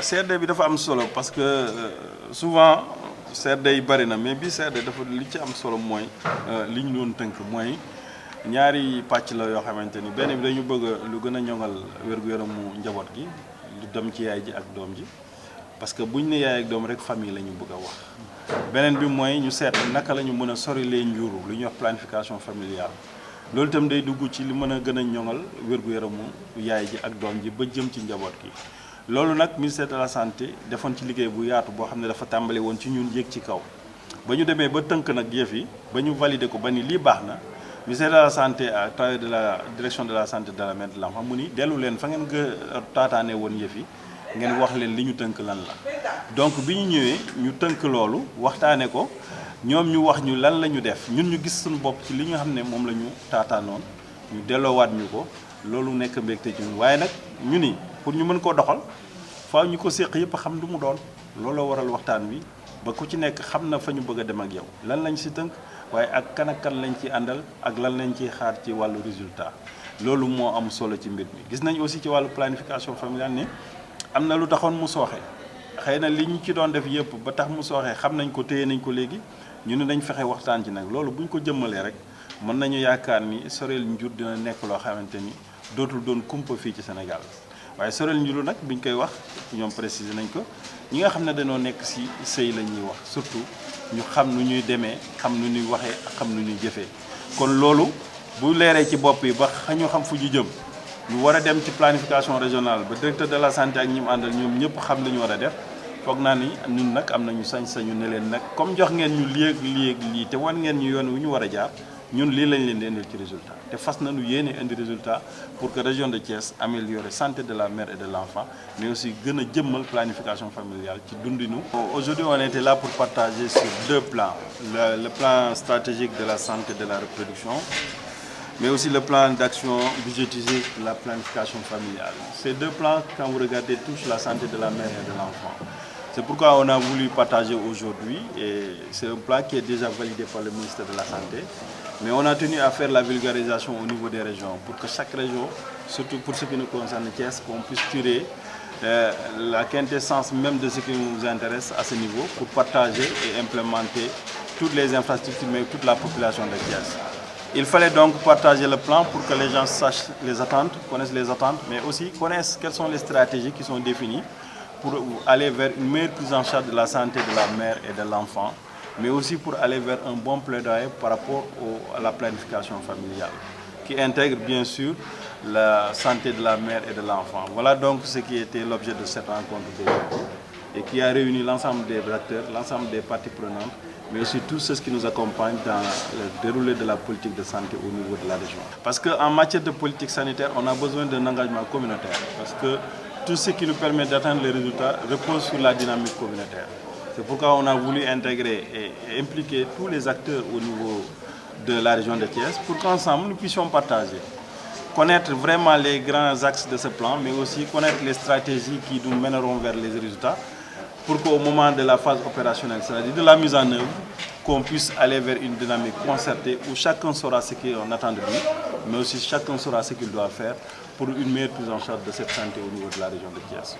CRD bi dafa am solo parce que souvent CRD yi bari na mais bi CRD dafa li ci am solo mooy li ñu doon tënk mooy ñaari pàcc la yoo xamante ni benn bi dañu bëgg lu gën a ñoŋal wér-gu-yaramu njaboot gi lu dem ci yaay ji ak doom ji parce que buñ ne yaay ak doom rek famille la ñu bëgg a wax. beneen bi mooy ñu seet naka la ñu mën a sorilee njuru lu ñuy wax planification familiale loolu itam day dugg ci li mën a gën a ñoŋal wér-gu-yaramu yaay ji ak doom ji ba jëm ci njaboot gi. loolu nag ministère de la santé defoon ci liggéey bu yaatu boo xam ne dafa tàmbali woon ci ñun yéeg ci kaw ba ñu demee ba tënk nag yëf yi ba ñu valider ko ba ni lii baax na ministère de la santé à travers de la direction de la santé de la mère de l'enfant mu ni dellu leen fa ngeen taataane woon yëf yi ngeen wax leen li ñu tënk lan la. donc bi ñu ñëwee ñu tënk loolu waxtaane ko ñoom ñu wax ñu lan la ñu def ñun ñu gis suñu bopp ci li nga xam ne moom la ñu taataanoon ñu delloowaat ñu ko loolu nekk mbégte ci ñun waaye nag ñu ni pour ñu mën koo doxal faaw ñu ko séq yëpp xam lu mu doon looloo waral waxtaan wi ba ku ci nekk xam na fa ñu bëgg a dem ak yow lan lañ si tënk waaye ak kan lañ ci àndal ak lan lañ ciy xaar ci wàllu résultat loolu moo am solo ci mbir mi. gis nañ aussi ci wàllu planification familiale ni am na lu taxoon mu sooxe xëy na li ñu ci doon def yëpp ba tax mu sooxe xam nañ ko téye nañ ko léegi ñu ne dañ fexe waxtaan ci nag loolu bu ñu ko jëmmalee rek mën nañu yaakaar ni soreel njur dina nekk loo xamante ni dootul doon kumpa fii ci Sénégal. waaye sorel njuru nag bi ñu koy wax ñoom préciser nañ ko ñi nga xam ne dañoo nekk ci sëy la ñuy wax surtout ñu xam nu ñuy demee xam nu ñuy waxee ak xam nu ñuy jëfee kon loolu bu leeree ci bopp yi ba ñu xam fu ñu jëm ñu war a dem ci planification régionale ba directeur de la santé ak ñi mu àndal ñoom ñëpp xam li ñu war a def foog naa ni ñun nag am nañu sañ-sañu ne leen nag comme jox ngeen ñu lii ak lii te wan ngeen ñu yoon wu ñu war a jaar ñun lii lañ leen di indil ci résultat te fas nañu yéene indi résultat pour que région de Thiès améliore santé de la mère et de l'enfant mais aussi gën a jëmmal planification familiale ci dundinu. Aujourd'hui on était là pour partager sur deux plans le plan stratégique de la santé de la reproduction mais aussi le plan d'action budgétisé de la planification familiale. Ces deux plans quand vous regardez touchent la santé de la mère et de l'enfant. C'est pourquoi on a voulu partager aujourd'hui et c'est un plan qui est déjà validé par le ministère de la Santé. Mais on a tenu à faire la vulgarisation au niveau des régions pour que chaque région, surtout pour ce qui nous concerne Thiès, qu'on puisse tirer la quintessence même de ce qui nous intéresse à ce niveau pour partager et implémenter toutes les infrastructures, mais toute la population de Thiès. Il fallait donc partager le plan pour que les gens sachent les attentes, connaissent les attentes, mais aussi connaissent quelles sont les stratégies qui sont définies pour aller vers une meilleure prise en charge de la santé de la mère et de l'enfant, mais aussi pour aller vers un bon plaidoyer par rapport à la planification familiale, qui intègre bien sûr la santé de la mère et de l'enfant. Voilà donc ce qui était l'objet de cette rencontre d'aujourd'hui et qui a réuni l'ensemble des acteurs, l'ensemble des parties prenantes, mais aussi tous ceux qui nous accompagnent dans le déroulé de la politique de santé au niveau de la région. Parce qu'en matière de politique sanitaire, on a besoin d'un engagement communautaire, parce que tout ce qui nous permet d'atteindre les résultats repose sur la dynamique communautaire. C'est pourquoi on a voulu intégrer et impliquer tous les acteurs au niveau de la région de Thiès pour qu'ensemble nous puissions partager, connaître vraiment les grands axes de ce plan, mais aussi connaître les stratégies qui nous mèneront vers les résultats pour qu'au moment de la phase opérationnelle, c'est-à-dire de la mise en œuvre, qu'on puisse aller vers une dynamique concertée où chacun saura ce qu'on attend de lui, mais aussi chacun saura ce qu'il doit faire pour une meilleure prise en charge de cette santé au niveau de la région de Thiès.